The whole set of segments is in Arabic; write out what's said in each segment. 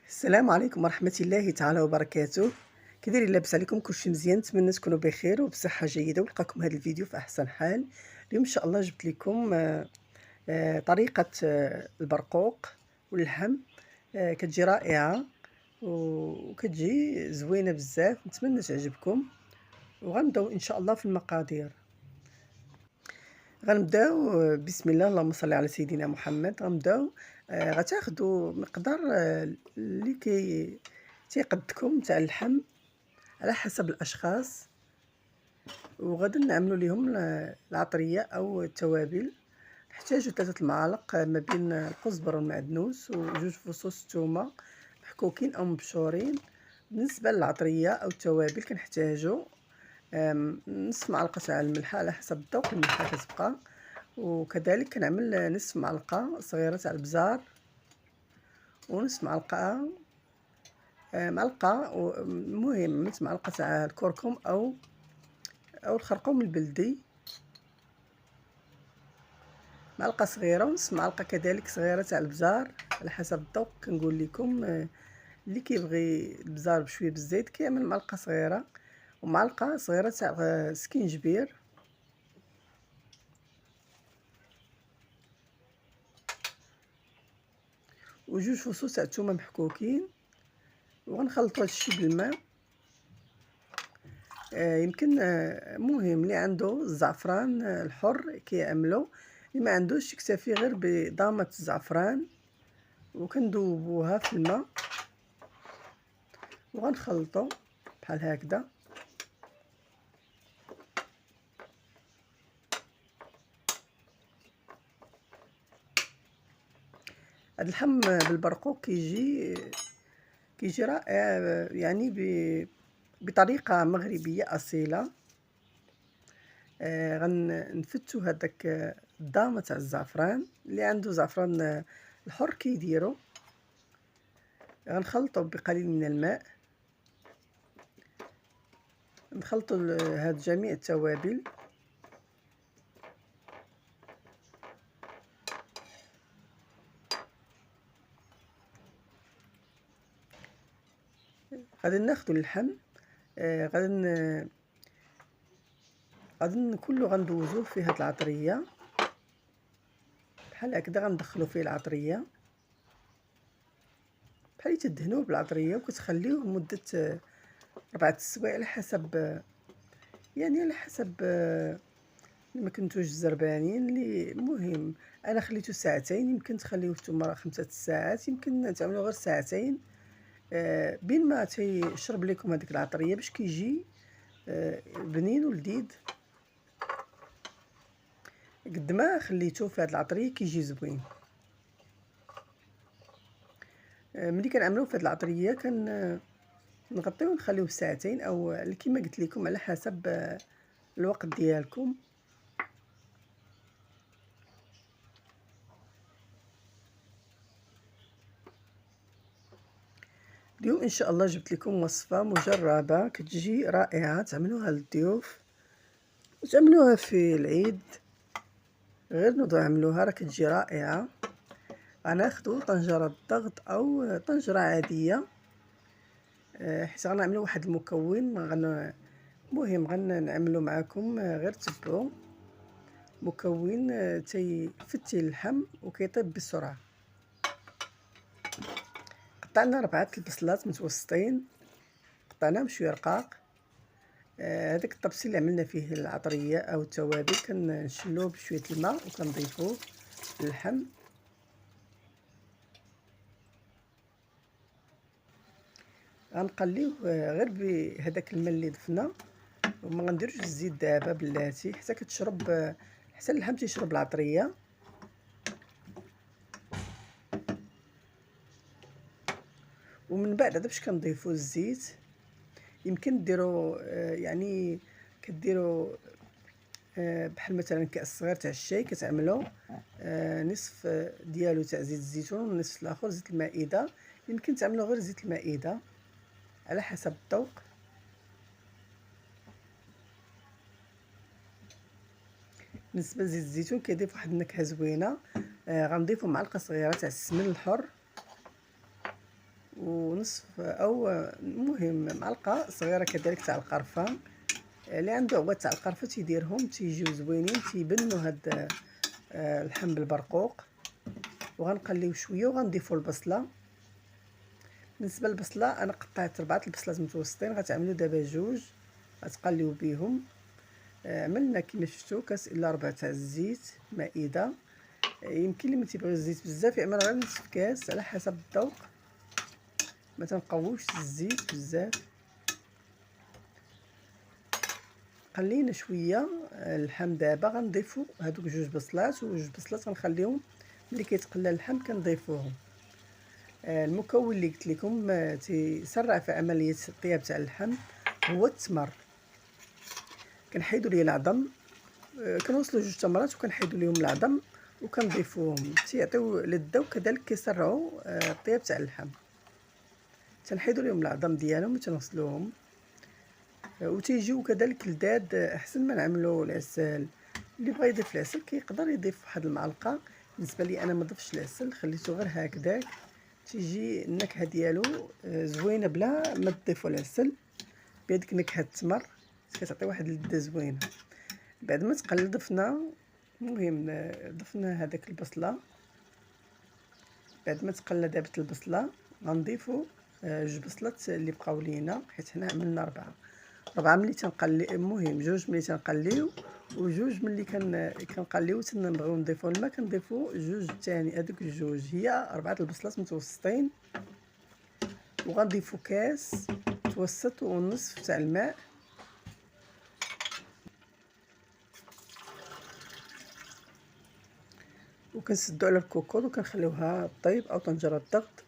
السلام عليكم ورحمة الله تعالى وبركاته. كي دايرين؟ لاباس عليكم؟ كلشي مزيان؟ نتمنى تكونوا بخير وبصحة جيدة ولقاكم هذا الفيديو في احسن حال. اليوم ان شاء الله جبت لكم طريقة البرقوق واللحم. كتجي رائعة وكتجي زوينة بزاف، نتمنى تعجبكم. وغنبداو ان شاء الله في المقادير. غنبداو بسم الله، اللهم صل على سيدنا محمد. غنبداو غتاخدوا مقدار اللي تيقدكم تاع اللحم على حسب الاشخاص، وغادي نعملوا لهم العطريه او التوابل. نحتاجوا 3 المعالق ما بين الكزبر والمعدنوس وجوج فصوص الثومه محكوكين او مبشورين. بالنسبه للعطريه او التوابل كنحتاجوا نصف معلقه تاع الملح على حسب الذوق، الملح كتبقى. وكذلك كنعمل نصف معلقه صغيره تاع البزار، ونصف معلقه المهم نصف معلقه تاع الكركم او الخرقوم البلدي، معلقه صغيره، ونصف معلقه كذلك صغيره تاع البزار على حسب الذوق. كنقول لكم اللي كيبغي البزار بشويه بالزيت كيعمل معلقه صغيره، ومعلقه صغيره تاع سكينجبير، وجوج فصوص تاع الثومه محكوكين. وغنخلطوا هادشي بالماء. يمكن مهم اللي عنده الزعفران الحر كيعملو، اللي ما عندوش يكتفي غير بضامه الزعفران، وكندوبوها في الماء وغنخلطو بحال هكذا. هاد اللحم بالبرقوق كيجي رائع، يعني بطريقه مغربيه اصيله. غنفتو هذاك الضامه تاع الزعفران، اللي عنده زعفران الحر كيديرو. غنخلطو بقليل من الماء، نخلطو هاد جميع التوابل. غادي ناخدو اللحم، غادي كله غندوزوه في هاد العطريه بحال هكذا. غندخلو فيه العطريه بحال تدهنوه بالعطريه، وكتخليوه مده 4 السوايع على حسب، يعني على حسب ما كنتوش زربانين. اللي مهم انا خليته ساعتين، يمكن تخليوه نتوما 5 ساعات، يمكن تعملوا غير ساعتين. بين ما تيشرب لكم هذيك العطريه باش كيجي بنين ولذيذ. قد ما خليتوه في هذه العطريه كيجي زوين. ملي كنعملوه في هذه العطريه نغطيوه ونخليوه ساعتين، او كما قلت لكم على حسب الوقت ديالكم. اليوم ان شاء الله جبت لكم وصفه مجربه كتجي رائعه، تعملوها للضيوف وتعملوها في العيد. غير نوضوا عملوها راه كتجي رائعه. غناخدو طنجره بالضغط او طنجره عاديه، حيت غنعملو واحد المكون. مهم غنعملو معكم، غير تبعوا مكون تيفتي اللحم وكيطيب بسرعه. قطعنا 4 البصلات متوسطين، قطعناهم شويه رقاق. هذاك الطبسي اللي عملنا فيه العطريه او التوابل كنشلوه بشويه الماء وكنضيفوه للحم. غنقليوه غير بهذاك الماء اللي ضفنا، وما غنديروش الزيت دابا بلاتي حتى كتشرب، حتى اللحم تيشرب العطريه. ومن بعد هذا باش كنضيفوا الزيت. يمكن ديروا يعني كديروا بحال مثلا كاس صغير تاع الشاي، كتعملوا نصف ديالو تاع زيت الزيتون والنصف الاخر زيت المائده. يمكن تعملوا غير زيت المائده على حسب الذوق. بالنسبه لزيت الزيتون كيضيف واحد النكهه زوينه. غنضيفوا معلقه صغيره تاع السمن الحر، ونصف أو المهم معلقة صغيرة كذلك تاع القرفة. اللي عنده عواد تاع القرفة تيديرهم تيجيو زوينين، تيبنوا هاد اللحم بالبرقوق. وغنقليو شويه وغنضيفوا البصله. بالنسبه للبصله انا قطعت 4 البصلات متوسطين، غتعملوا دابا جوج غتقليو بيهم. عملنا كما شفتوا كاس الا ربع تاع الزيت مائده. يمكن اللي ما تيبغيو الزيت بزاف يعمل غير نصف كاس على حسب الذوق، ما تنقووش الزيت بزاف. قلينا شويه اللحم. دابا غنضيفوا هذوك جوج بصلات وجوج بصلات غنخليهم ملي كيتقلى اللحم كنضيفوهم. المكون اللي قلت لكم تيسرع في عمليه الطياب تاع اللحم هو التمر. كنحيدوا ليه العظم، كنوصلوا جوج تمرات وكنحيدوا ليهم العظم وكنضيفوهم، تيعطيو لذه وكذلك كيسرعوا الطياب تاع اللحم. تنحيدوا ليهم العظم ديالهم وتنغسلوهم، وتيجيو كذلك لذاذ احسن ما نعملوا العسل. اللي بغى يضيف العسل كيقدر يضيف واحد المعلقه. بالنسبه لي انا ما ضفتش العسل، خليته غير هكذاك. تيجي النكهه ديالو زوينه بلا ما تضيفوا العسل، بهذيك نكهه التمر كتعطي واحد اللذه زوينه. بعد ما تقلى ضفنا، المهم ضفنا هذاك البصله. بعد ما تقلى دابت البصله غنضيفوا جوج بصلات اللي بقاو لينا، حيت حنا عملنا 4 ملي تنقلي. المهم جوج ملي تنقليو وجوج ملي كنقليو تنبغيو نضيفوا الماء كنضيفوا جوج ثاني. هذوك الجوج هي 4 البصلات متوسطين، وغنضيفوا كاس متوسط ونصف تاع الماء. وكنسدو على الكوكوط وكنخليوها طيب او طنجره الضغط.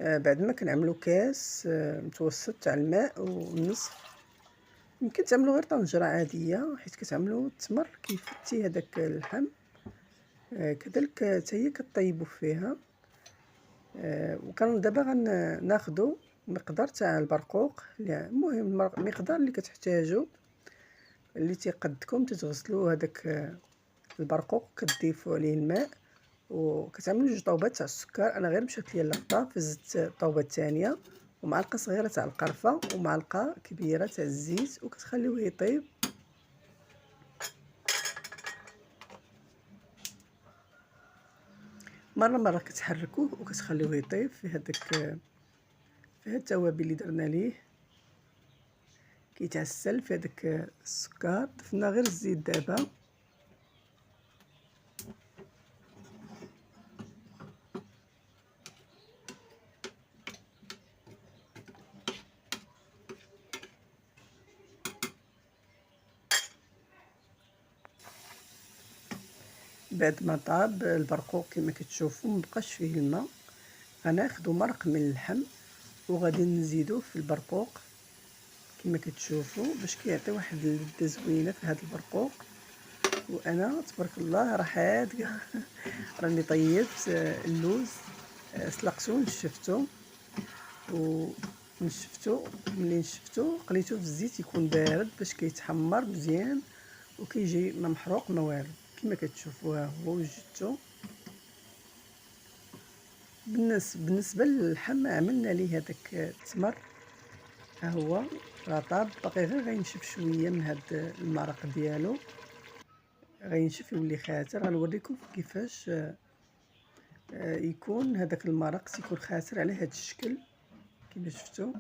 بعد ما كنعملوا كاس متوسط تاع الماء ونصف. يمكن تعملوا غير طنجره عاديه حيت كتعملوا التمر كيفتي هذاك اللحم. كذلك حتى هي كطيبوا فيها. وكان دابا غناخذوا مقدار تاع البرقوق. المهم المقدار اللي كتحتاجوا اللي تيقدكم تتغسلوا هذاك البرقوق كتضيفوا عليه الماء وكتعملوا جوج طوبات تاع السكر. انا غير مشات ليا اللقطه فزت الطوبه الثانيه ومعلقه صغيره تاع القرفه ومعلقه كبيره تاع الزيت وكتخليوه يطيب. مره كتحركوه وكتخليوه يطيب في هاد التوابل اللي درنا ليه. كيتعسل في هذاك السكر. ضفنا غير الزيت دابا. بعد ما طاب البرقوق كما كتشوفوا مبقاش فيه الماء، غناخذوا مرق من اللحم وغادي نزيدوه في البرقوق كما كتشوفوا باش كيعطي واحد اللذه زوينه في هذا البرقوق. وانا تبارك الله راه راني طيبت اللوز، سلقته ونشفته ملي نشفتو قليته في الزيت يكون بارد باش كيتحمر مزيان وكيجي ما محروق ما والو. كما كتشوفوا ها هو وجدته. بالنسبه للحم عملنا ليه هذاك التمر، ها هو راه طاب باقي غير غينشف شويه من هذا المرق ديالو. غينشف يولي خاسر. غنوريكم كيفاش يكون هذاك المرق تيكون خاسر على هذا الشكل كما شفتوا.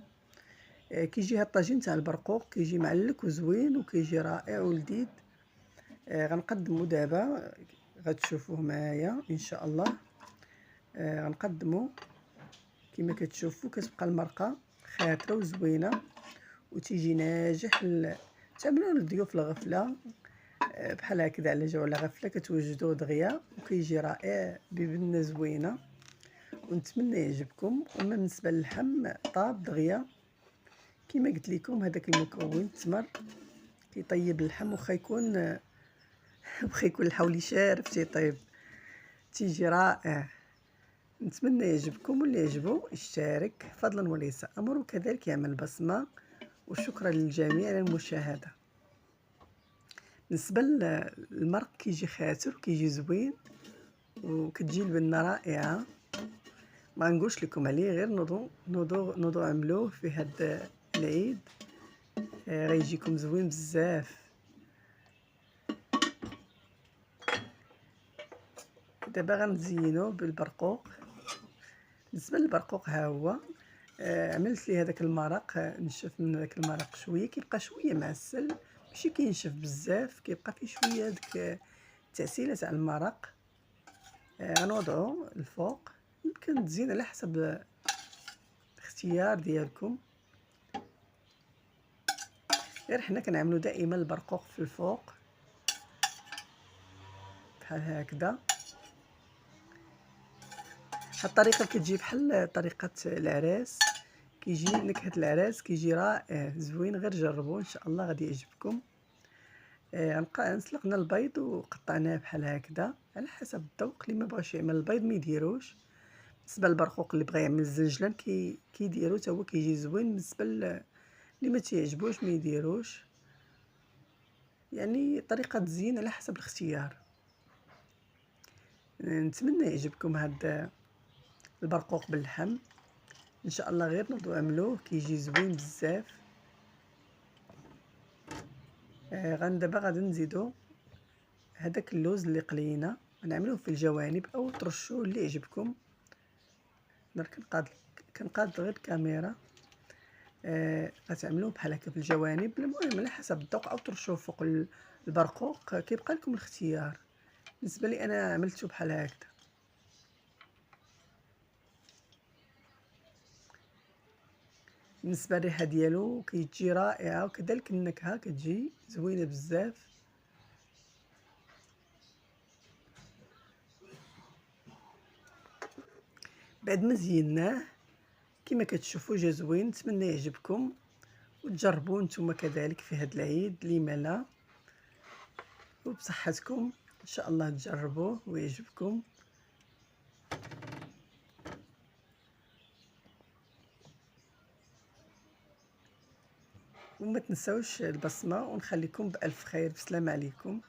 كيجي هاد الطاجين تاع البرقوق كيجي معلك وزوين وكيجي رائع ولذيذ. غنقدموا دابا، غتشوفوه معايا ان شاء الله. غنقدموا كما كتشوفوا كتبقى المرقه خاتره وزوينه وتيجي ناجح. تعملوا للضيوف الغفله بحال هكذا على جوع على غفله كتوجدوه دغيا وكيجي رائع ببنه زوينه ونتمنى يعجبكم. وما بالنسبه للحم طاب دغيا كما قلت لكم. هذاك المكون التمر كيطيب اللحم واخا يكون الحولي شارف تيطيب تيجي رائع. نتمنى يعجبكم واللي يعجبو يشترك فضلا وليس امر وكذلك يعمل بصمه. وشكرا للجميع على المشاهده. بالنسبه للمرق كيجي خاسر وكيجي زوين وكتجي البنه رائعه. ما نقولش لكم عليه، غير نوضو عملوه في هاد العيد. غيجيكم زوين بزاف. دابا غنزينو بالبرقوق. بالنسبه للبرقوق ها هو، عملت ليه هذاك المرق. نشف من هذاك المرق شويه، كيبقى شويه معسل، ماشي كينشف بزاف، كيبقى فيه شويه هذيك التعسيله تاع المرق. غنوضعو الفوق. يمكن تزين على حسب الاختيار ديالكم، غير حنا كنعملو دائما البرقوق في الفوق بحال هكذا. هاد الطريقه كتجي بحال طريقه العراس، كيجي نكهه العراس، كيجي رائع زوين. غير جربوه ان شاء الله غادي يعجبكم. سلقنا البيض وقطعناه بحال هكذا على حسب الذوق. اللي ما بغاش يعمل البيض ما يديروش. بالنسبه للبرقوق اللي بغى يعمل الزنجلان كيديرو حتى هو كيجي زوين. بالنسبه اللي ما تيعجبوش ما يديروش. يعني طريقه تزيين على حسب الاختيار. نتمنى يعجبكم هاد البرقوق باللحم ان شاء الله. غير نوضو عملوه، كيجي زوين بزاف. دابا غادي نزيدو هذاك اللوز اللي قلينا، غنعملوه في الجوانب او ترشوه اللي يعجبكم. كنقاد غير الكاميرا. غتعملوه بحال هكا في الجوانب. المهم على حسب الذوق، او ترشوه فوق البرقوق، كيبقى لكم الاختيار. بالنسبه لي انا عملته بحال هكذا. بالنسبه للريحه ديالو كيجي رائعه، وكذلك النكهه كتجي زوينه بزاف. بعد ما زيناه كما كتشوفوا جا زوين. نتمنى يعجبكم وتجربوه نتوما كذلك في هذا العيد، لما لا، وبصحتكم ان شاء الله تجربوه ويعجبكم. وما تنسوش البصمه، ونخليكم بالف خير. بسلام عليكم.